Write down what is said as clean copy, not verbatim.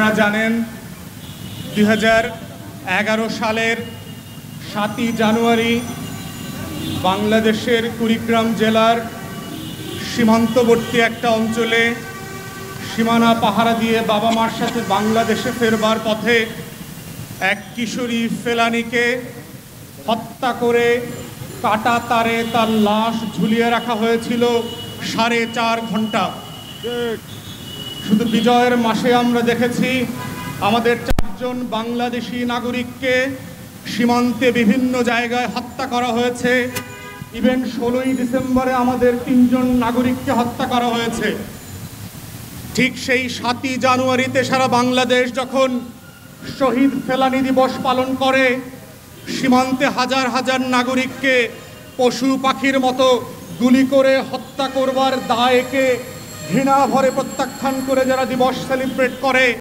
আপনারা জানেন 2011 সালের 7ই জানুয়ারি বাংলাদেশের কুড়িগ্রাম জেলার সীমান্তবর্তী একটা অঞ্চলে সীমানা পাহারা দিয়ে বাবা মার সাথে বাংলাদেশে ফেরবার পথে এক কিশোরী ফেলানীকে হত্যা করে কাটা তারে তার লাশ ঝুলিয়ে রাখা হয়েছিল 4.5 ঘন্টা। শুধু বিজয়ের মাসে আমরা দেখেছি আমাদের 4 জন বাংলাদেশি নাগরিককে সীমান্তে বিভিন্ন জায়গায় হত্যা করা হয়েছে। ইভেন 16ই ডিসেম্বরে আমাদের 3 জন নাগরিককে হত্যা করা হয়েছে। ঠিক সেই 7ই জানুয়ারিতে সারা বাংলাদেশ যখন শহীদ ফেলানী দিবস পালন করে, সীমান্তে হাজার হাজার নাগরিককে পশু পাখির মতো গুলি করে হত্যা করবার দায়কে ঘৃণা ভরে প্রত্যাখ্যান করে যারা দিবস সেলিব্রেট করে,